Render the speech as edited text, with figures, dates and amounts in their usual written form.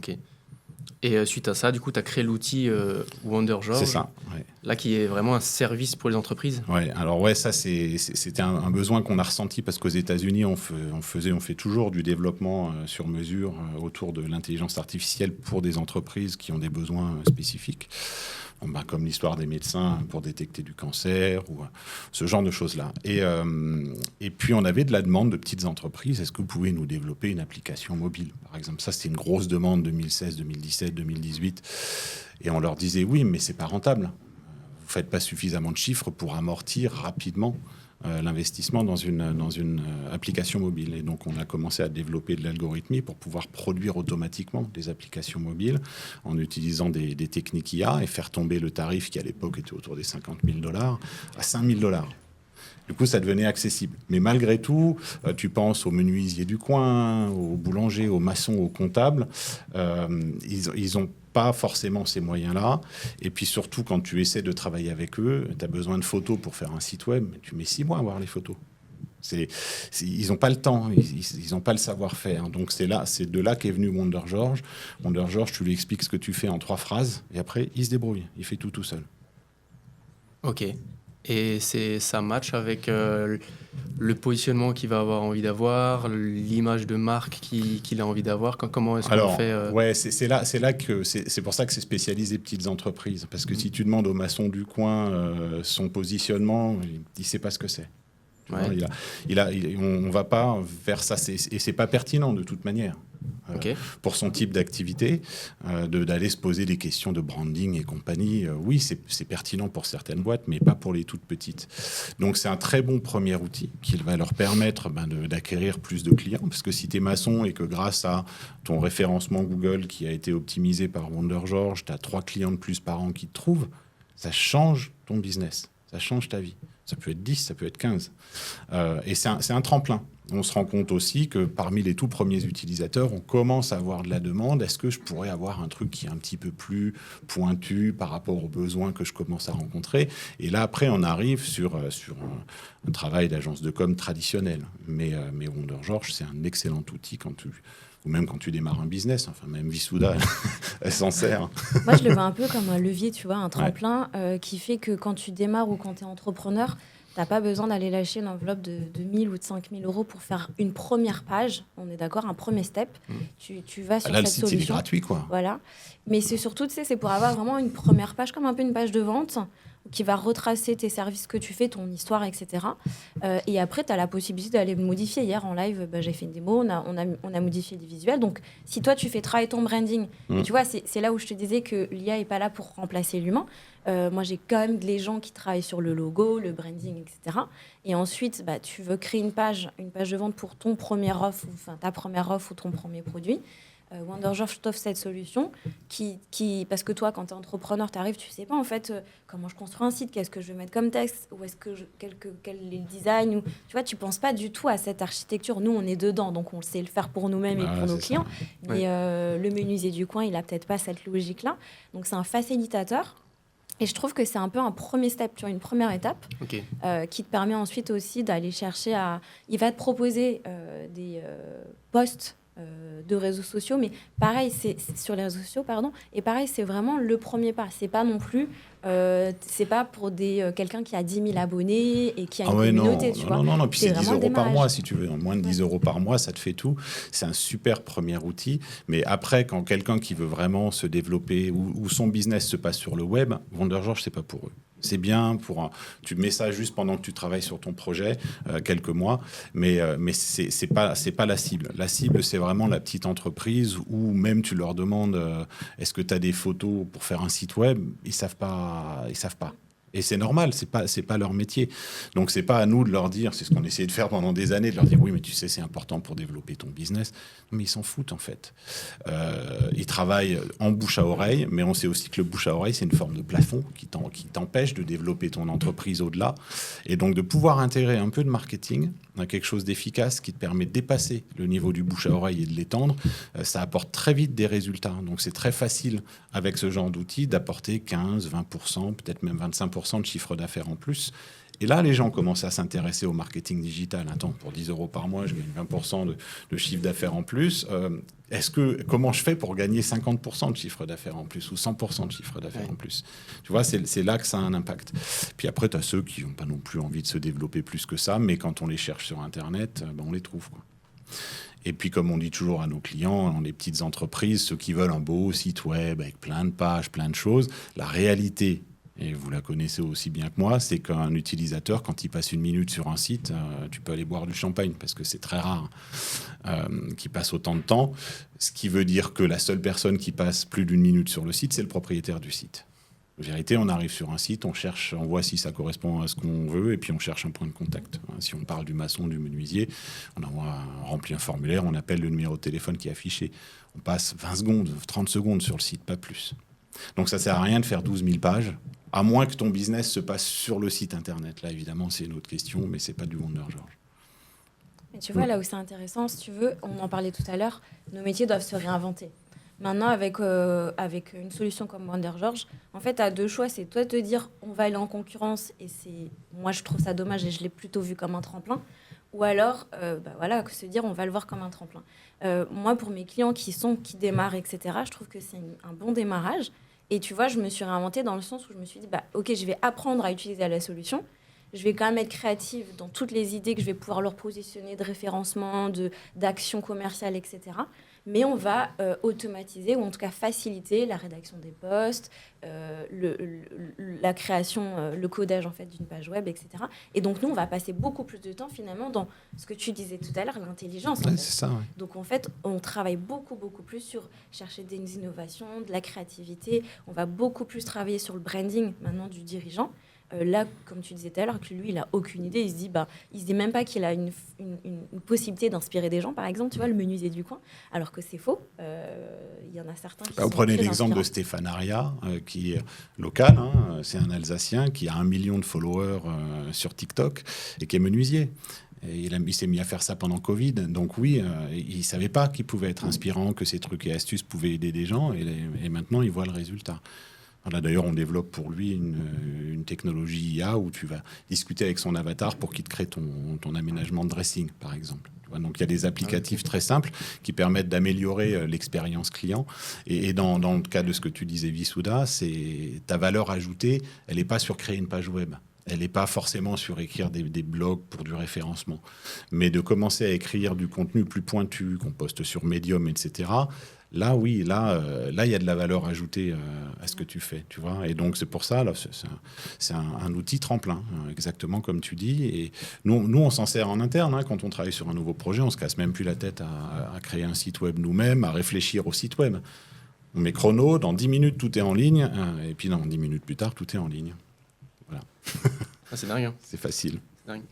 Ok. Et suite à ça, du coup, tu as créé l'outil Wonder George. C'est ça, ouais. Là, qui est vraiment un service pour les entreprises. Ouais, alors ouais, ça c'était un besoin qu'on a ressenti parce qu'aux États-Unis, on fait toujours du développement sur mesure autour de l'intelligence artificielle pour des entreprises qui ont des besoins spécifiques. Bon, comme l'histoire des médecins pour détecter du cancer ou ce genre de choses-là. Et puis, on avait de la demande de petites entreprises. Est-ce que vous pouvez nous développer une application mobile, par exemple? Ça, c'était une grosse demande 2016, 2017, 2018. Et on leur disait, oui, mais c'est pas rentable. Vous faites pas suffisamment de chiffres pour amortir rapidement l'investissement dans une application mobile. Et donc, on a commencé à développer de l'algorithmie pour pouvoir produire automatiquement des applications mobiles en utilisant des techniques IA et faire tomber le tarif qui, à l'époque, était autour des $50 000 à $5 000. Du coup, ça devenait accessible. Mais malgré tout, tu penses aux menuisiers du coin, aux boulangers, aux maçons, aux comptables. Ils ont pas forcément ces moyens-là. Et puis surtout, quand tu essaies de travailler avec eux, tu as besoin de photos pour faire un site web. Mais tu mets 6 mois à voir les photos. Ils n'ont pas le temps, ils n'ont pas le savoir-faire. Donc c'est de là qu'est venu Wonder George. Wonder George, tu lui expliques ce que tu fais en 3 phrases. Et après, il se débrouille. Il fait tout seul. Ok. Et ça match avec le positionnement qu'il va avoir envie d'avoir, l'image de marque qu'il a envie d'avoir. Comment est-ce qu'on fait Ouais, c'est pour ça que c'est spécialisé petites entreprises. Parce que si tu demandes au maçon du coin son positionnement, il ne sait pas ce que c'est. Ouais. On va pas vers ça. Et c'est pas pertinent de toute manière. Okay. Pour son type d'activité, d'aller se poser des questions de branding et compagnie. Oui, c'est pertinent pour certaines boîtes, mais pas pour les toutes petites. Donc, c'est un très bon premier outil qui va leur permettre d'acquérir plus de clients. Parce que si tu es maçon et que grâce à ton référencement Google qui a été optimisé par Wonder George, tu as 3 clients de plus par an qui te trouvent, ça change ton business, ça change ta vie. Ça peut être 10, ça peut être 15. Et c'est un tremplin. On se rend compte aussi que parmi les tout premiers utilisateurs, on commence à avoir de la demande. Est-ce que je pourrais avoir un truc qui est un petit peu plus pointu par rapport aux besoins que je commence à rencontrer? Et là, après, on arrive sur un travail d'agence de com traditionnel. Mais Wonder George, c'est un excellent outil ou même quand tu démarres un business. Enfin, même Vissouda, elle s'en sert. Moi, je le vois un peu comme un levier, tu vois, un tremplin qui fait que quand tu démarres ou quand tu es entrepreneur, tu n'as pas besoin d'aller lâcher une enveloppe de 1 000 ou de 5 000 euros pour faire une première page. On est d'accord, un premier step. Tu vas sur cette solution. Là, le site, il est gratuit, quoi. Voilà. Mais c'est surtout, tu sais, c'est pour avoir vraiment une première page, comme un peu une page de vente, qui va retracer tes services que tu fais, ton histoire, etc. Et après, tu as la possibilité d'aller modifier. Hier, en live, j'ai fait une démo, on a modifié des visuels. Donc, si toi, tu fais travailler ton branding, et tu vois, c'est là où je te disais que l'IA n'est pas là pour remplacer l'humain. Moi, j'ai quand même les gens qui travaillent sur le logo, le branding, etc. Et ensuite, tu veux créer une page de vente pour ton premier offre, enfin ta première offre ou ton premier produit. Wonder George t'offre cette solution parce que toi, quand tu es entrepreneur, tu arrives, tu sais pas en fait comment je construis un site, qu'est-ce que je vais mettre comme texte, ou est-ce que quel est le design, ou tu vois, tu penses pas du tout à cette architecture. Nous, on est dedans, donc on sait le faire pour nous-mêmes et pour nos clients. Ça. Mais le menuisier du coin, il a peut-être pas cette logique-là. Donc c'est un facilitateur. Et je trouve que c'est un peu un premier step, tu vois, une première étape qui te permet ensuite aussi d'aller chercher Il va te proposer des posts de réseaux sociaux, mais pareil, c'est sur les réseaux sociaux, pardon. Et pareil, c'est vraiment le premier pas. C'est pas non plus, c'est pas pour quelqu'un qui a 10 000 abonnés et qui a une communauté, tu vois. Non. Puis c'est 10 euros par mois, si tu veux. Moins de 10 euros par mois, ça te fait tout. C'est un super premier outil. Mais après, quand quelqu'un qui veut vraiment se développer ou son business se passe sur le web, Wonder George, c'est pas pour eux. C'est bien tu mets ça juste pendant que tu travailles sur ton projet, quelques mois, mais c'est pas la cible. La cible, c'est vraiment la petite entreprise où même tu leur demandes est-ce que tu as des photos pour faire un site web, ils savent pas. Et c'est normal, c'est pas leur métier. Donc c'est pas à nous de leur dire, c'est ce qu'on essayait de faire pendant des années, de leur dire oui, mais tu sais, c'est important pour développer ton business. Non, mais ils s'en foutent en fait. Ils travaillent en bouche à oreille, mais on sait aussi que le bouche à oreille, c'est une forme de plafond qui t'empêche de développer ton entreprise au-delà. Et donc de pouvoir intégrer un peu de marketing, quelque chose d'efficace qui te permet de dépasser le niveau du bouche à oreille et de l'étendre, ça apporte très vite des résultats. Donc c'est très facile avec ce genre d'outils d'apporter 15, 20%, peut-être même 25% de chiffre d'affaires en plus. Et là, les gens commencent à s'intéresser au marketing digital. Attends, pour 10 € par mois, je gagne 20% de chiffre d'affaires en plus. Comment je fais pour gagner 50% de chiffre d'affaires en plus ou 100% de chiffre d'affaires en plus? Tu vois, c'est là que ça a un impact. Puis après, tu as ceux qui n'ont pas non plus envie de se développer plus que ça, mais quand on les cherche sur Internet, on les trouve, quoi. Et puis, comme on dit toujours à nos clients, dans les petites entreprises, ceux qui veulent un beau site web avec plein de pages, plein de choses, la réalité, et vous la connaissez aussi bien que moi, c'est qu'un utilisateur, quand il passe 1 minute sur un site, tu peux aller boire du champagne, parce que c'est très rare qu'il passe autant de temps. Ce qui veut dire que la seule personne qui passe plus d'1 minute sur le site, c'est le propriétaire du site. En vérité, on arrive sur un site, on voit si ça correspond à ce qu'on veut, et puis on cherche un point de contact. Si on parle du maçon, du menuisier, on remplit un formulaire, on appelle le numéro de téléphone qui est affiché. On passe 20 secondes, 30 secondes sur le site, pas plus. Donc ça ne sert à rien de faire 12 000 pages, à moins que ton business se passe sur le site Internet. Là, évidemment, c'est une autre question, mais ce n'est pas du Wonder George. Mais tu vois, là où c'est intéressant, si tu veux, on en parlait tout à l'heure, nos métiers doivent se réinventer. Maintenant, avec une solution comme Wonder George, en fait, tu as 2 choix. C'est toi de te dire, on va aller en concurrence, et moi, je trouve ça dommage, et je l'ai plutôt vu comme un tremplin. Ou alors, se dire, on va le voir comme un tremplin. Moi, pour mes clients qui démarrent, etc., je trouve que c'est un bon démarrage. Et tu vois, je me suis réinventée dans le sens où je me suis dit, OK, je vais apprendre à utiliser la solution. Je vais quand même être créative dans toutes les idées que je vais pouvoir leur positionner, de référencement, d'action commerciale, etc. Mais on va automatiser, ou en tout cas faciliter la rédaction des posts, la création, le codage en fait, d'une page web, etc. Et donc, nous, on va passer beaucoup plus de temps, finalement, dans ce que tu disais tout à l'heure, l'intelligence. Ouais, c'est ça, ouais. Donc, en fait, on travaille beaucoup, beaucoup plus sur chercher des innovations, de la créativité. On va beaucoup plus travailler sur le branding, maintenant, du dirigeant. Là, comme tu disais tout à l'heure, que lui, il n'a aucune idée. Il se dit même pas qu'il a une possibilité d'inspirer des gens, par exemple, tu vois, le menuisier du coin, alors que c'est faux. Il y en a certains qui vous prenez l'exemple de Stéphane Aria, qui est local, c'est un Alsacien qui a 1 million de followers sur TikTok et qui est menuisier. Et il s'est mis à faire ça pendant Covid. Donc oui, il ne savait pas qu'il pouvait être inspirant, que ses trucs et astuces pouvaient aider des gens. Et maintenant, il voit le résultat. Voilà, d'ailleurs, on développe pour lui une technologie IA où tu vas discuter avec son avatar pour qu'il te crée ton aménagement de dressing, par exemple. Donc, il y a des applicatifs très simples qui permettent d'améliorer l'expérience client. Et dans le cas de ce que tu disais, Vissouda, c'est ta valeur ajoutée, elle n'est pas sur créer une page web. Elle n'est pas forcément sur écrire des blogs pour du référencement. Mais de commencer à écrire du contenu plus pointu, qu'on poste sur Medium, etc., là, oui, là, il y a de la valeur ajoutée à ce que tu fais, tu vois. Et donc, c'est pour ça, là, c'est un outil tremplin, exactement comme tu dis. Et nous on s'en sert en interne. Quand on travaille sur un nouveau projet, on ne se casse même plus la tête à créer un site web nous-mêmes, à réfléchir au site web. On met chrono, dans 10 minutes, tout est en ligne. Et puis, 10 minutes plus tard, tout est en ligne. Voilà. C'est dingue. Hein. C'est facile. C'est dingue.